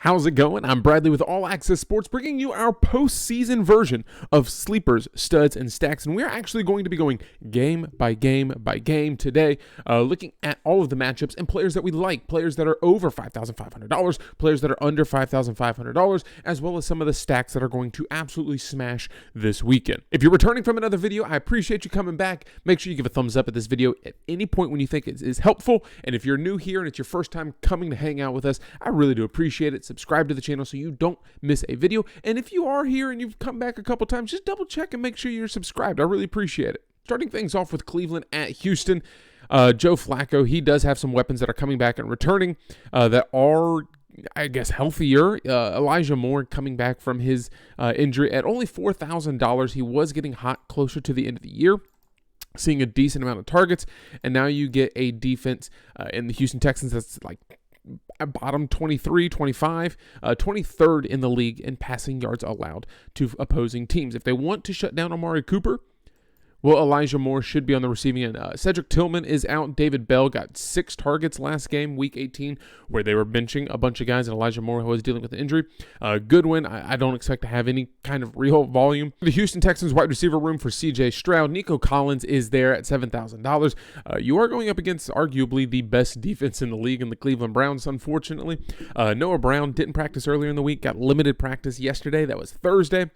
How's it going? I'm Bradley with Allaqcess Sports, bringing you our postseason version of sleepers, studs, and stacks. And we're actually going to be going game by game by game today, looking at all of the matchups and players that we like, players that are over $5,500, players that are under $5,500, as well as some of the stacks that are going to absolutely smash this weekend. If you're returning from another video, I appreciate you coming back. Make sure you give a thumbs up at this video at any point when you think it is helpful. And if you're new here and it's your first time coming to hang out with us, I really do appreciate it. Subscribe to the channel so you don't miss a video. And if you are here and you've come back a couple times, just double check and make sure you're subscribed. I really appreciate it. Starting things off with Cleveland at Houston. Joe Flacco, he does have some weapons that are coming back and returning that are, I guess, healthier. Elijah Moore coming back from his injury at only $4,000. He was getting hot closer to the end of the year, seeing a decent amount of targets. And now you get a defense in the Houston Texans that's like bottom 23, 25, 23rd in the league in passing yards allowed to opposing teams. If they want to shut down Amari Cooper, well, Elijah Moore should be on the receiving end. Cedric Tillman is out. David Bell got 6 targets last game, week 18, where they were benching a bunch of guys, and Elijah Moore was dealing with an injury. Goodwin, I don't expect to have any kind of real volume. The Houston Texans wide receiver room for C.J. Stroud. Nico Collins is there at $7,000. You are going up against arguably the best defense in the league in the Cleveland Browns, unfortunately. Noah Brown didn't practice earlier in the week, got limited practice yesterday. That was Thursday.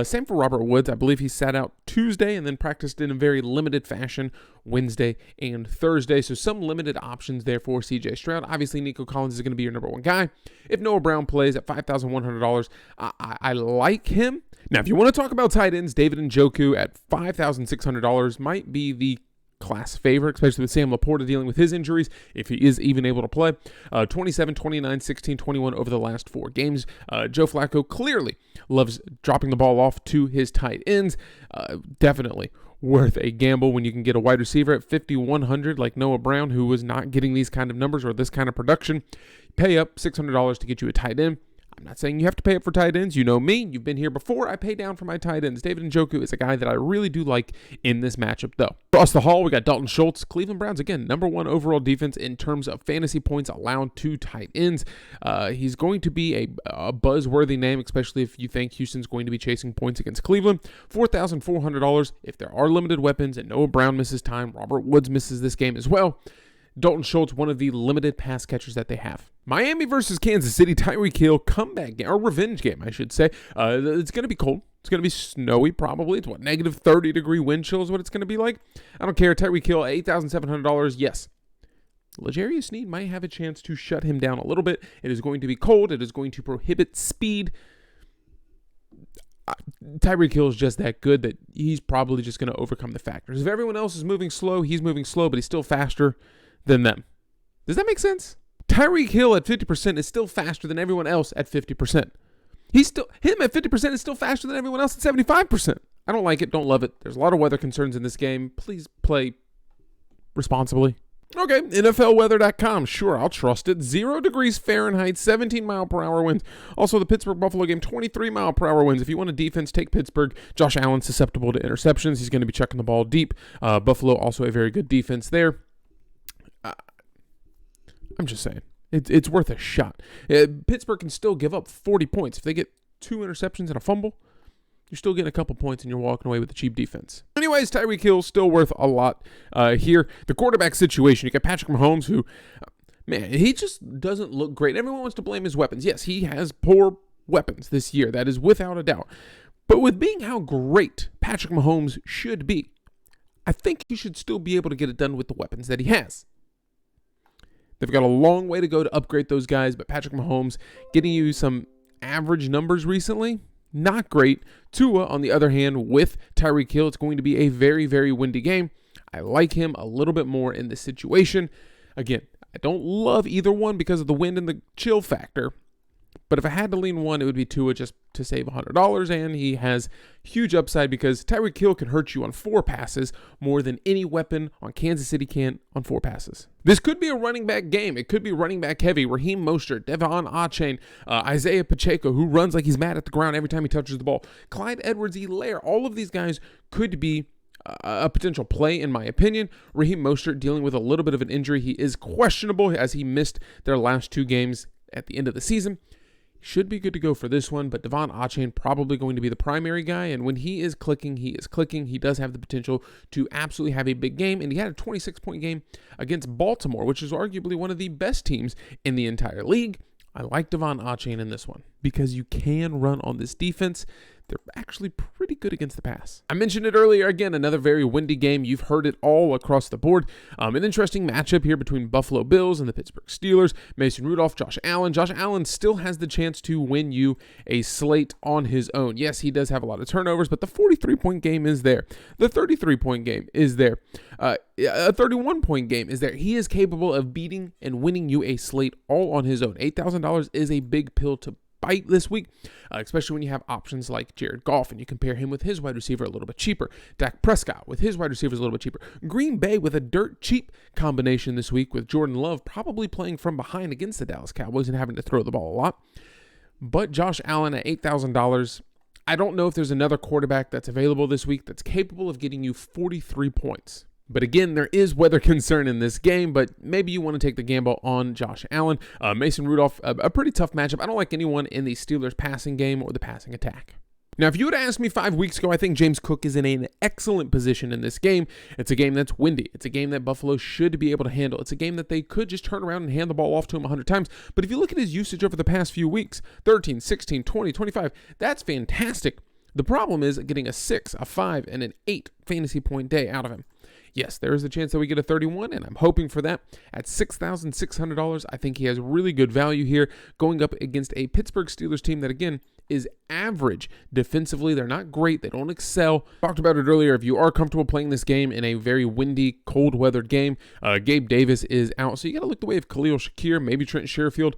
Same for Robert Woods. I believe he sat out Tuesday and then practiced in a very limited fashion Wednesday and Thursday. So some limited options there for CJ Stroud. Obviously, Nico Collins is going to be your number one guy. If Noah Brown plays at $5,100, I like him. Now, if you want to talk about tight ends, David Njoku at $5,600 might be the class favorite, especially with Sam Laporta dealing with his injuries, if he is even able to play. 27, 29, 16, 21 over the last 4 games. Joe Flacco clearly loves dropping the ball off to his tight ends. Definitely worth a gamble when you can get a wide receiver at $5,100 like Noah Brown, who was not getting these kind of numbers or this kind of production. Pay up $600 to get you a tight end. I'm not saying you have to pay up for tight ends. You know me. You've been here before. I pay down for my tight ends. David Njoku is a guy that I really do like in this matchup, though. Across the hall, we got Dalton Schultz. Cleveland Browns, again, number 1 overall defense in terms of fantasy points allowed to tight ends. He's going to be a buzzworthy name, especially if you think Houston's going to be chasing points against Cleveland. $4,400 if there are limited weapons and Noah Brown misses time. Robert Woods misses this game as well. Dalton Schultz, one of the limited pass catchers that they have. Miami versus Kansas City, Tyreek Hill comeback game, or revenge game, I should say. It's going to be cold. It's going to be snowy, probably. It's negative 30-degree wind chill is what it's going to be like. I don't care. Tyreek Hill, $8,700. Yes. L'Jarius Sneed might have a chance to shut him down a little bit. It is going to be cold. It is going to prohibit speed. Tyreek Hill is just that good that he's probably just going to overcome the factors. If everyone else is moving slow, he's moving slow, but he's still faster than them. Does that make sense? Tyreek Hill at 50% is still faster than everyone else at 50%. Him at 50% is still faster than everyone else at 75%. I don't like it, don't love it. There's a lot of weather concerns in this game. Please play responsibly. Okay, NFLweather.com. Sure, I'll trust it. 0 degrees Fahrenheit, 17 mile per hour winds. Also, the Pittsburgh-Buffalo game, 23 mile per hour winds. If you want a defense, take Pittsburgh. Josh Allen susceptible to interceptions. He's going to be chucking the ball deep. Buffalo also a very good defense there. I'm just saying, it's worth a shot. Pittsburgh can still give up 40 points. If they get 2 interceptions and a fumble, you're still getting a couple points and you're walking away with a cheap defense. Anyways, Tyreek Hill still worth a lot here. The quarterback situation, you got Patrick Mahomes, who, man, he just doesn't look great. Everyone wants to blame his weapons. Yes, he has poor weapons this year. That is without a doubt. But with being how great Patrick Mahomes should be, I think he should still be able to get it done with the weapons that he has. They've got a long way to go to upgrade those guys, but Patrick Mahomes getting you some average numbers recently, not great. Tua, on the other hand, with Tyreek Hill, it's going to be a very, very windy game. I like him a little bit more in this situation. Again, I don't love either one because of the wind and the chill factor. But if I had to lean one, it would be Tua just to save $100, and he has huge upside because Tyreek Hill can hurt you on 4 passes more than any weapon on Kansas City can on 4 passes. This could be a running back game. It could be running back heavy. Raheem Mostert, Devon Achane, Isaiah Pacheco, who runs like he's mad at the ground every time he touches the ball. Clyde Edwards-Helaire, all of these guys could be a potential play, in my opinion. Raheem Mostert dealing with a little bit of an injury. He is questionable as he missed their last 2 games at the end of the season. should be good to go for this one, but Allaqcess probably going to be the primary guy, and when he is clicking, he is clicking. He does have the potential to absolutely have a big game, and he had a 26-point game against Baltimore, which is arguably one of the best teams in the entire league. I like Allaqcess in this one because you can run on this defense. They're actually pretty good against the pass. I mentioned it earlier. Again, another very windy game. You've heard it all across the board. An interesting matchup here between Buffalo Bills and the Pittsburgh Steelers. Mason Rudolph, Josh Allen. Josh Allen still has the chance to win you a slate on his own. Yes, he does have a lot of turnovers, but the 43-point game is there. The 33-point game is there. A 31-point game is there. He is capable of beating and winning you a slate all on his own. $8,000 is a big pill to bite this week, especially when you have options like Jared Goff and you compare him with his wide receiver a little bit cheaper. Dak Prescott with his wide receivers a little bit cheaper. Green Bay with a dirt cheap combination this week with Jordan Love probably playing from behind against the Dallas Cowboys and having to throw the ball a lot. But Josh Allen at $8,000, I don't know if there's another quarterback that's available this week that's capable of getting you 43 points. But again, there is weather concern in this game, but maybe you want to take the gamble on Josh Allen. Mason Rudolph, a pretty tough matchup. I don't like anyone in the Steelers passing game or the passing attack. Now, if you would have asked me 5 weeks ago, I think James Cook is in an excellent position in this game. It's a game that's windy. It's a game that Buffalo should be able to handle. It's a game that they could just turn around and hand the ball off to him 100 times. But if you look at his usage over the past few weeks, 13, 16, 20, 25, that's fantastic. The problem is getting a 6, a 5, and an 8 fantasy point day out of him. Yes, there is a chance that we get a 31, and I'm hoping for that. At $6,600, I think he has really good value here, going up against a Pittsburgh Steelers team that, again, is average defensively. They're not great. They don't excel. Talked about it earlier. If you are comfortable playing this game in a very windy, cold-weathered game, Gabe Davis is out. So you got to look the way of Khalil Shakir, maybe Trent Sherfield.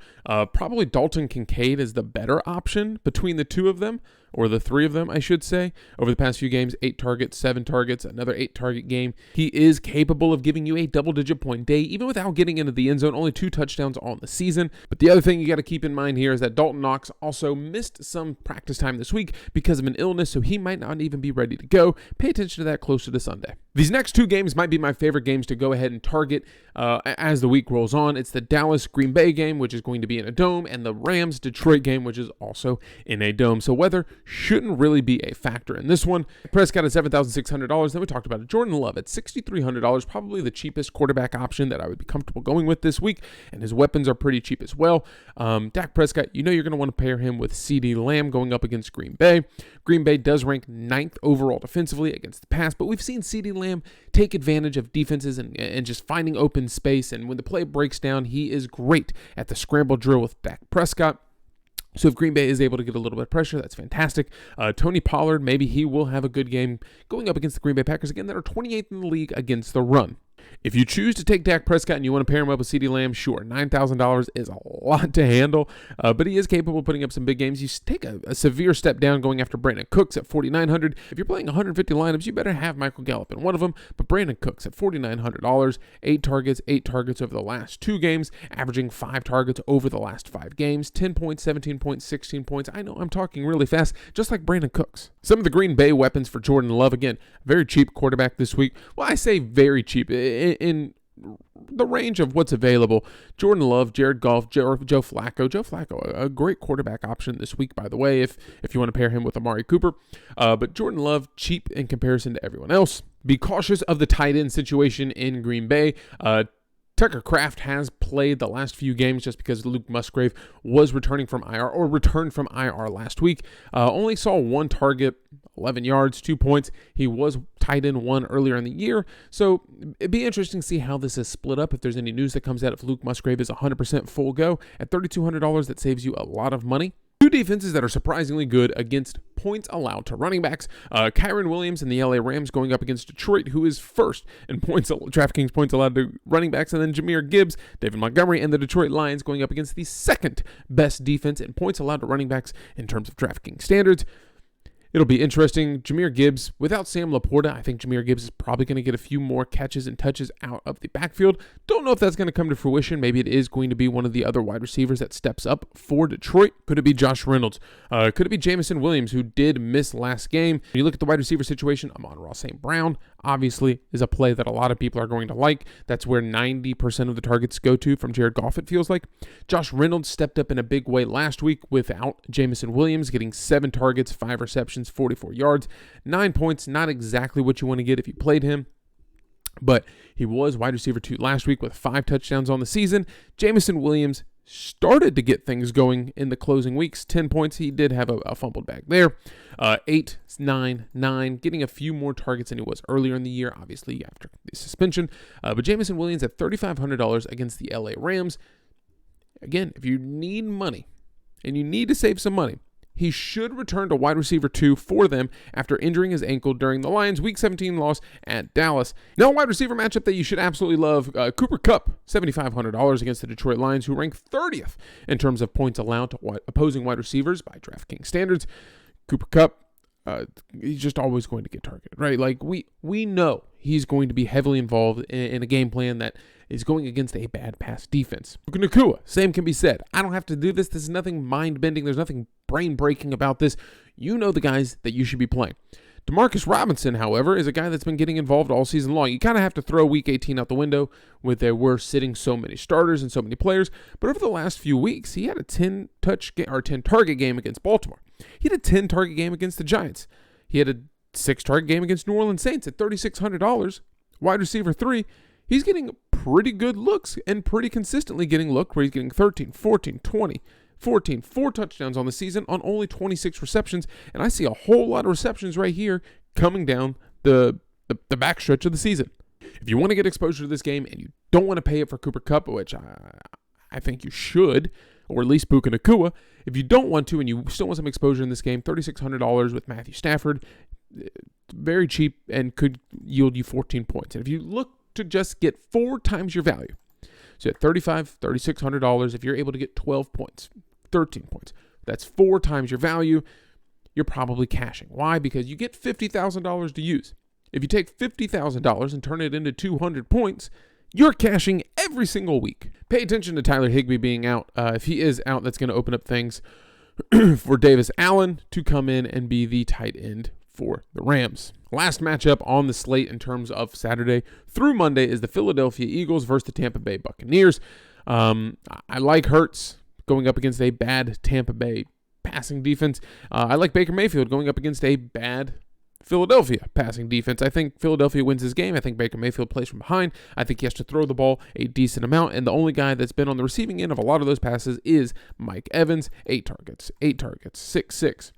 Probably Dalton Kincaid is the better option between the two of them, or the three of them, I should say. Over the past few games, 8 targets, 7 targets, another 8-target game. He is capable of giving you a double-digit point day, even without getting into the end zone. Only 2 touchdowns on the season. But the other thing you got to keep in mind here is that Dalton Knox also missed some practice time this week because of an illness, so he might not even be ready to go. Pay attention to that closer to Sunday. These next 2 games might be my favorite games to go ahead and target as the week rolls on. It's the Dallas-Green Bay game, which is going to be in a dome, and the Rams-Detroit game, which is also in a dome. So weather shouldn't really be a factor in this one. Prescott at $7,600. Then we talked about it. Jordan Love at $6,300, probably the cheapest quarterback option that I would be comfortable going with this week, and his weapons are pretty cheap as well. Dak Prescott, you know you're going to want to pair him with CeeDee Lamb going up against Green Bay. Green Bay does rank 9th overall defensively against the pass, but we've seen CeeDee Lamb take advantage of defenses and just finding open space, and when the play breaks down, he is great at the scramble drill with Dak Prescott. So if Green Bay is able to get a little bit of pressure, that's fantastic. Tony Pollard, maybe he will have a good game going up against the Green Bay Packers, again, that are 28th in the league against the run. If you choose to take Dak Prescott and you want to pair him up with CeeDee Lamb, sure, $9,000 is a lot to handle, but he is capable of putting up some big games. You take a severe step down going after Brandon Cooks at $4,900. If you're playing 150 lineups, you better have Michael Gallup in one of them, but Brandon Cooks at $4,900, 8 targets over the last 2 games, averaging 5 targets over the last 5 games, 10 points, 17 points, 16 points. I know I'm talking really fast, just like Brandon Cooks. Some of the Green Bay weapons for Jordan Love, again, very cheap quarterback this week. Well, I say very cheap. In the range of what's available, Jordan Love, Jared Goff, Joe Flacco. Joe Flacco, a great quarterback option this week, by the way, if you want to pair him with Amari Cooper. But Jordan Love, cheap in comparison to everyone else. Be cautious of the tight end situation in Green Bay. Tucker Kraft has played the last few games just because Luke Musgrave was returned from IR last week. Only saw 1 target, 11 yards, 2 points. He was tight end 1 earlier in the year. So it'd be interesting to see how this is split up. If there's any news that comes out, if Luke Musgrave is 100% full go at $3,200, that saves you a lot of money. 2 defenses that are surprisingly good against points allowed to running backs. Kyren Williams and the LA Rams going up against Detroit, who is first in Draftkings points allowed to running backs, and then Jahmyr Gibbs, David Montgomery, and the Detroit Lions going up against the second best defense in points allowed to running backs in terms of Draftkings standards. It'll be interesting. Jahmyr Gibbs, without Sam Laporta, I think Jahmyr Gibbs is probably going to get a few more catches and touches out of the backfield. Don't know if that's going to come to fruition. Maybe it is going to be one of the other wide receivers that steps up for Detroit. Could it be Josh Reynolds? Could it be Jamison Williams, who did miss last game? When you look at the wide receiver situation, Amon-Ra St. Brown obviously is a play that a lot of people are going to like. That's where 90% of the targets go to from Jared Goff, it feels like. Josh Reynolds stepped up in a big way last week without Jamison Williams, getting 7 targets, 5 receptions, 44 yards, 9 points. Not exactly what you want to get if you played him, but he was wide receiver 2 last week with 5 touchdowns on the season. Jamison Williams started to get things going in the closing weeks. 10 points. He did have a fumbled bag there. 8, 9, 9, getting a few more targets than he was earlier in the year, obviously after the suspension. But Jamison Williams at $3,500 against the LA Rams. Again, if you need money and you need to save some money, he should return to wide receiver 2 for them after injuring his ankle during the Lions' Week 17 loss at Dallas. Now, a wide receiver matchup that you should absolutely love, Cooper Kupp, $7,500 against the Detroit Lions, who rank 30th in terms of points allowed to opposing wide receivers by Draftkings standards. Cooper Kupp, he's just always going to get targeted, right? Like, we know he's going to be heavily involved in a game plan that is going against a bad pass defense. Nakua, same can be said. I don't have to do this. This is nothing mind-bending. There's nothing brain-breaking about this. You know the guys that you should be playing. Demarcus Robinson, however, is a guy that's been getting involved all season long. You kind of have to throw Week 18 out the window with there were sitting so many starters and so many players. But over the last few weeks, he had a 10-target game against Baltimore. He had a 10-target game against the Giants. He had a 6-target game against New Orleans Saints at $3,600. Wide receiver 3. He's getting pretty good looks and pretty consistently getting look where he's getting 13, 14, 20, 14, 4 touchdowns on the season on only 26 receptions. And I see a whole lot of receptions right here coming down the backstretch of the season. If you want to get exposure to this game and you don't want to pay it for Cooper Kupp, which I think you should, or at least Puka Nakua, if you don't want to and you still want some exposure in this game, $3,600 with Matthew Stafford, very cheap and could yield you 14 points. And if you look to just get 4 times your value, so at $3,600, if you're able to get 12 points, 13 points, that's 4 times your value, you're probably cashing. Why? Because you get $50,000 to use. If you take $50,000 and turn it into 200 points, you're cashing every single week. Pay attention to Tyler Higbee being out. If he is out, that's going to open up things for Davis Allen to come in and be the tight end for the Rams. Last matchup on the slate in terms of Saturday through Monday is the Philadelphia Eagles versus the Tampa Bay Buccaneers. I like Hurts going up against a bad Tampa Bay passing defense. I like Baker Mayfield going up against a bad Philadelphia passing defense. I think Philadelphia wins this game. I think Baker Mayfield plays from behind. I think he has to throw the ball a decent amount, and the only guy that's been on the receiving end of a lot of those passes is Mike Evans. 8 targets, 6-6.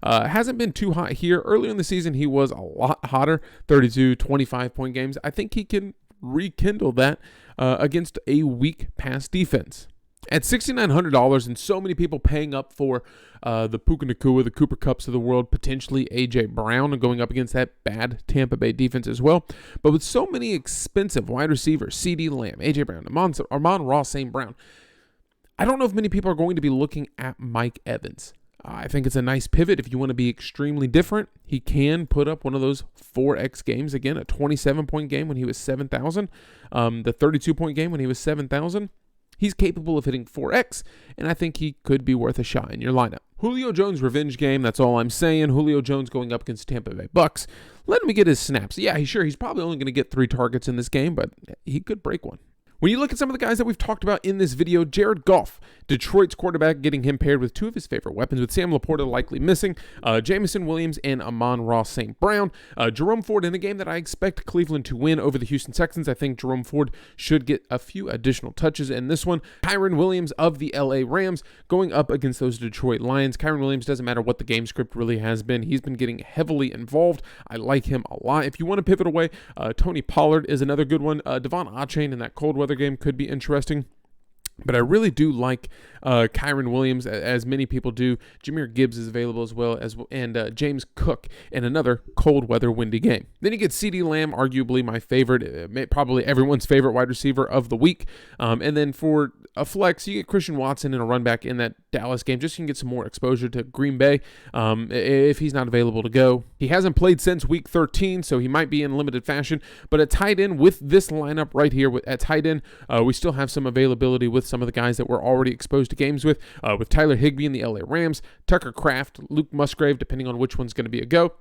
Hasn't been too hot here. Earlier in the season, he was a lot hotter, 32, 25-point games. I think he can rekindle that against a weak pass defense. At $6,900 and so many people paying up for the Puka Nakua, the Cooper Kupps of the world, potentially A.J. Brown, and going up against that bad Tampa Bay defense as well. But with so many expensive wide receivers, CeeDee Lamb, A.J. Brown, Amon-Ra St. Brown, I don't know if many people are going to be looking at Mike Evans. I think it's a nice pivot if you want to be extremely different. He can put up one of those 4X games again, a 27-point game when he was 7,000, the 32-point game when he was 7,000. He's capable of hitting 4X, and I think he could be worth a shot in your lineup. Julio Jones revenge game, that's all I'm saying. Julio Jones going up against Tampa Bay Bucks. Let him get his snaps. Yeah, he's probably only going to get 3 targets in this game, but he could break one. When you look at some of the guys that we've talked about in this video, Jared Goff, Detroit's quarterback, getting him paired with 2 of his favorite weapons, with Sam Laporta likely missing, Jamison Williams and Amon-Ra St. Brown. Jerome Ford in a game that I expect Cleveland to win over the Houston Texans. I think Jerome Ford should get a few additional touches in this one. Kyren Williams of the LA Rams going up against those Detroit Lions. Kyren Williams, doesn't matter what the game script really has been. He's been getting heavily involved. I like him a lot. If you want to pivot away, Tony Pollard is another good one. Devon Achane in that cold weather game could be interesting. But I really do like Kyron Williams, as many people do. Jahmyr Gibbs is available as well, and James Cook in another cold weather, windy game. Then you get CeeDee Lamb, arguably my favorite, probably everyone's favorite wide receiver of the week. And then for a flex, you get Christian Watson in a run back in that Dallas game, just so you can get some more exposure to Green Bay if he's not available to go. He hasn't played since week 13, so he might be in limited fashion. But at tight end, with this lineup right here, at tight end, we still have some availability with some of the guys that we're already exposed to games with Tyler Higbee in the LA Rams, Tucker Kraft, Luke Musgrave, depending on which one's going to be a go.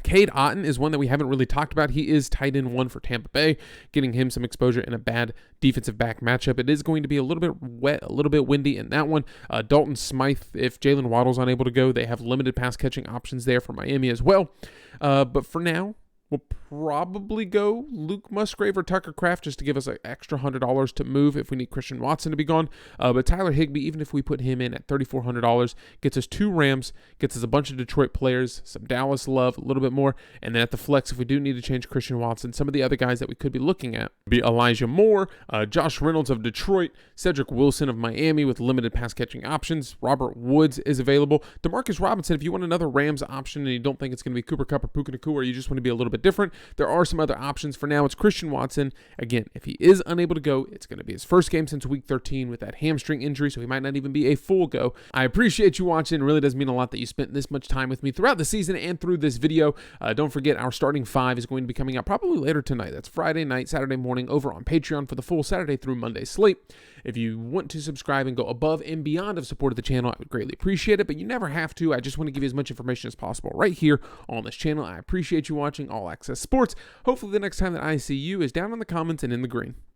Cade Otton is one that we haven't really talked about. He is tight end 1 for Tampa Bay, getting him some exposure in a bad defensive back matchup. It is going to be a little bit wet, a little bit windy in that one. Dalton Smythe, if Jalen Waddle's unable to go, they have limited pass catching options there for Miami as well. But for now, we'll probably go Luke Musgrave or Tucker Kraft just to give us an extra $100 to move if we need Christian Watson to be gone. But Tyler Higbee, even if we put him in at $3,400, gets us 2 Rams, gets us a bunch of Detroit players, some Dallas love, a little bit more. And then at the flex, if we do need to change Christian Watson, some of the other guys that we could be looking at be Elijah Moore, Josh Reynolds of Detroit, Cedric Wilson of Miami with limited pass catching options. Robert Woods is available. Demarcus Robinson, if you want another Rams option and you don't think it's going to be Cooper Kupp or Puka Nacua, or you just want to be a little bit different, there are some other options. For now, it's Christian Watson. Again, if he is unable to go, it's going to be his first game since week 13 with that hamstring injury, so he might not even be a full go. I appreciate you watching. It really does mean a lot that you spent this much time with me throughout the season and through this video. Don't forget, our starting 5 is going to be coming out probably later tonight. That's Friday night, Saturday morning over on Patreon for the full Saturday through Monday slate. If you want to subscribe and go above and beyond of support of the channel, I would greatly appreciate it, but you never have to. I just want to give you as much information as possible right here on this channel. I appreciate you watching All Access Sports. Hopefully the next time that I see you is down in the comments and in the green.